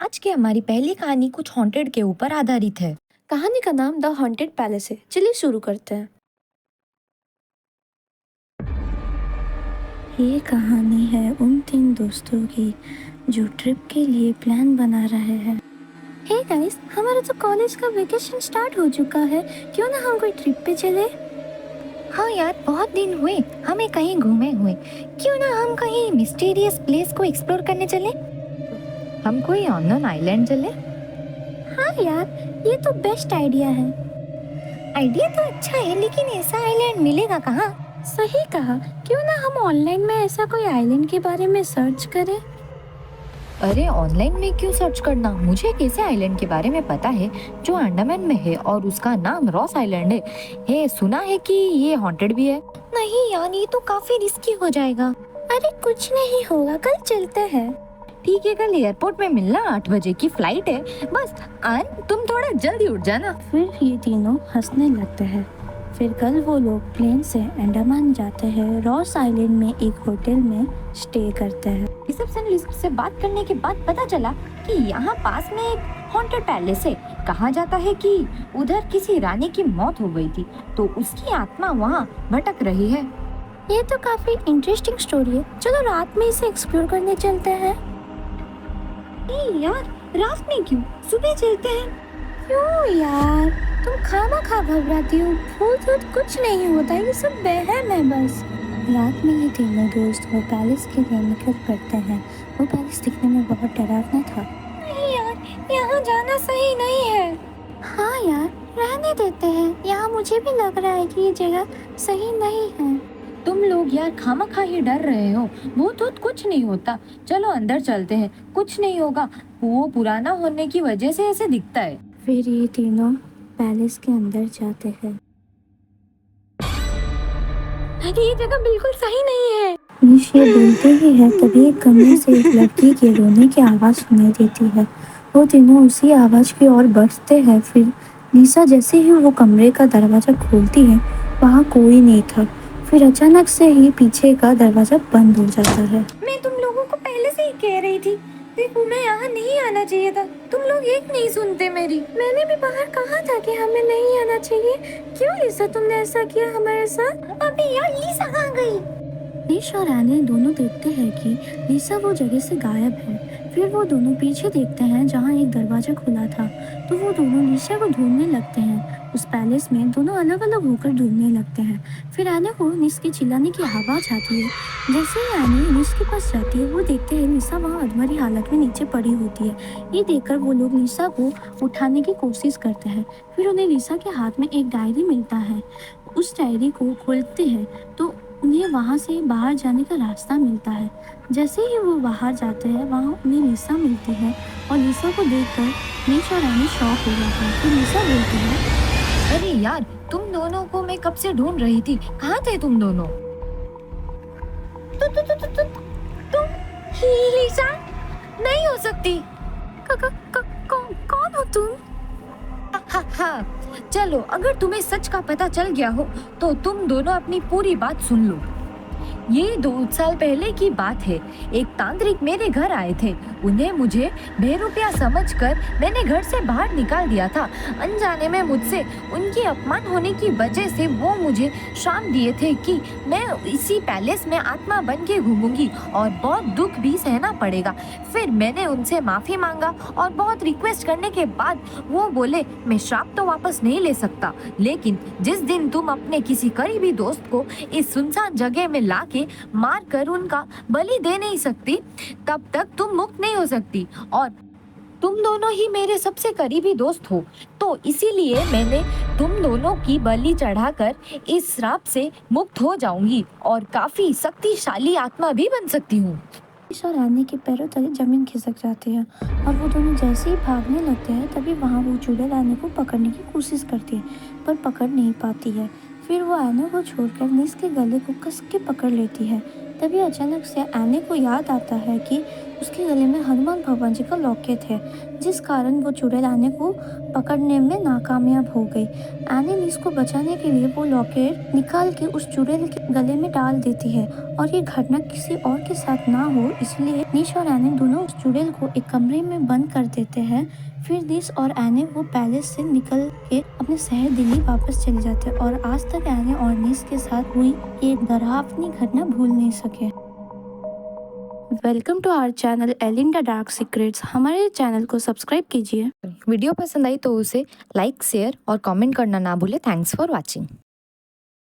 आज की हमारी पहली कहानी कुछ हॉन्टेड के ऊपर आधारित है। कहानी का नाम द हॉन्टेड पैलेस है। चलिए शुरू करते हैं। ये कहानी है उन 3 दोस्तों की जो ट्रिप के लिए प्लान बना रहे हैं। हे गाइस, हमारा तो कॉलेज का वेकेशन स्टार्ट हो चुका है, क्यों ना हम कोई ट्रिप पे चले। हाँ यार, बहुत दिन हुए हमें कहीं घूमे हुए। क्यों ना हम कहीं मिस्टीरियस प्लेस को एक्सप्लोर करने चले। हम कोई अननोन आइलैंड चले। हाँ यार, ये तो बेस्ट आइडिया है। आइडिया तो अच्छा है, लेकिन ऐसा आइलैंड मिलेगा कहाँ? सही कहा, क्यों ना हम ऑनलाइन में ऐसा कोई आइलैंड के बारे में सर्च करें। अरे ऑनलाइन में क्यों सर्च करना, मुझे एक ऐसे आइलैंड के बारे में पता है जो अंडमान में है और उसका नाम रॉस आइलैंड है। सुना है कि ये हॉन्टेड भी है। नहीं यार, ये तो काफी रिस्की हो जाएगा। अरे कुछ नहीं होगा, कल चलते हैं। ठीक है, कल एयरपोर्ट में मिलना, 8 बजे की फ्लाइट है। बस आन, तुम थोड़ा जल्दी उठ जाना। फिर ये तीनों हंसने लगते हैं। फिर कल वो लोग प्लेन से अंडमान जाते हैं। रॉस आइलैंड में एक होटल में स्टे करते हैं। रिसेप्शनिस्ट से बात करने के बाद पता चला कि यहाँ पास में एक हॉन्टेड पैलेस है। कहा जाता है कि उधर किसी रानी की मौत हो गई थी, तो उसकी आत्मा वहाँ भटक रही है। ये तो काफी इंटरेस्टिंग स्टोरी है। चलो रात में इसे एक्सप्लोर करने चलते हैं। यार, रात में क्यों, सुबह चलते हैं। क्यों यार, तुम खामा घबराती हो। भूत वूत कुछ नहीं होता, ये सब वहम है बस। रात में ये तीनों दोस्त वो पैलेस के लिए निकल पड़ते हैं। वो पैलेस दिखने में बहुत डरावना था। नहीं यार, यहाँ जाना सही नहीं है। हाँ यार, रहने देते हैं। यहाँ मुझे भी लग रहा है कि ये जगह सही नहीं है। तुम लोग यार खामखा ही डर रहे हो। भूत वूत कुछ नहीं होता। चलो अंदर चलते हैं, कुछ नहीं होगा। वो पुराना होने की वजह से ऐसे दिखता है। फिर ये तीनों पैलेस के अंदर जाते हैं। ये जगह बिल्कुल सही नहीं है। ये बोलते ही है, तभी एक कमरे से एक लड़की के रोने की आवाज सुनाई देती है। वो तीनों उसी आवाज की ओर बढ़ते हैं। फिर लीसा जैसे ही वो कमरे का दरवाजा खोलती है, वहाँ कोई नहीं था। फिर अचानक से ही पीछे का दरवाजा बंद हो जाता है। मैं तुम लोगों को पहले से ही कह रही थी, देखो मैं यहाँ नहीं आना चाहिए था। तुम लोग एक नहीं सुनते मेरी। मैंने भी बाहर कहा था कि हमें नहीं आना चाहिए। क्यों लीसा, तुमने ऐसा किया हमारे साथ? अबे यार, लीसा कहाँ गई? निश और एने दोनों देखते हैं कि लीसा वो जगह से गायब है। फिर वो दोनों पीछे देखते हैं जहाँ एक दरवाजा खुला था, तो वो दोनों लीसा को ढूंढने लगते हैं। उस पैलेस में दोनों अलग अलग होकर ढूंढने लगते हैं। फिर एने को निश के चिल्लाने की आवाज आती है। जैसे ही एने निश के पास जाती है, वो देखते हैं लीसा वहाँ अधमरी हालत में नीचे पड़ी होती है। ये देखकर वो लोग लीसा को उठाने की कोशिश करते हैं। फिर उन्हें लीसा के हाथ में एक डायरी मिलता है। उस डायरी को खोलते हैं तो उन्हें वहाँ से बाहर जाने का रास्ता मिलता है। जैसे ही वो बाहर जाते हैं, वहाँ उन्हें लीसा मिलती है और लीसा को देखकर निश और एनी शॉक हो जाते हैं। फिर लीसा बोलती है, अरे यार, तुम दोनों को मैं कब से ढूंढ रही थी, कहाँ थे तुम दोनों? तुम लीसा नहीं हो सकती। कौन हो तुम? चलो, अगर तुम्हें सच का पता चल गया हो तो तुम दोनों अपनी पूरी बात सुन लो। ये 2 साल पहले की बात है। एक तांत्रिक मेरे घर आए थे। उन्हें मुझे बेरुपया समझकर मैंने घर से बाहर निकाल दिया था। अनजाने में मुझसे उनकी अपमान होने की वजह से वो मुझे श्राप दिए थे कि मैं इसी पैलेस में आत्मा बन के घूमूंगी और बहुत दुख भी सहना पड़ेगा। फिर मैंने उनसे माफ़ी मांगा और बहुत रिक्वेस्ट करने के बाद वो बोले, मैं श्राप तो वापस नहीं ले सकता, लेकिन जिस दिन तुम अपने किसी करीबी दोस्त को इस सुनसान जगह में ला मार कर उनका बलि दे नहीं सकती, तब तक तुम मुक्त नहीं हो सकती। और तुम दोनों ही मेरे सबसे करीबी दोस्त हो, तो इसीलिए मैंने तुम दोनों की बलि चढ़ाकर इस श्राप से मुक्त हो जाऊंगी और काफी शक्तिशाली आत्मा भी बन सकती हूँ। निश और एनी के पैरों तले जमीन खिसक जाती है और वो दोनों जैसे ही भागने लगते हैं, तभी वहाँ वो चुड़ैल एनी को पकड़ने की कोशिश करती है, पर पकड़ नहीं पाती है। फिर वो एना को छोड़कर निश के गले को कस के पकड़ लेती है। तभी अचानक से एने को याद आता है कि उसके गले में हनुमान भगवान जी का लॉकेट है, जिस कारण वो चुड़ैल एने को पकड़ने में नाकामयाब हो गई। एने नीस को बचाने के लिए वो लॉकेट निकाल के उस चुड़ैल के गले में डाल देती है और ये घटना किसी और के साथ ना हो इसलिए नीस और एने दोनों उस चुड़ैल को एक कमरे में बंद कर देते हैं। फिर नीस और एने वो पैलेस से निकल के अपने शहर दिल्ली वापस चले जाते हैं और आज तक एने और नीस के साथ हुई ये डरावनी घटना भूल नहीं सके। Welcome to our channel Elinda dark secrets. हमारे चैनल को सब्सक्राइब कीजिए। वीडियो पसंद आई तो उसे लाइक, शेयर और कमेंट करना ना भूले। Thanks for watching.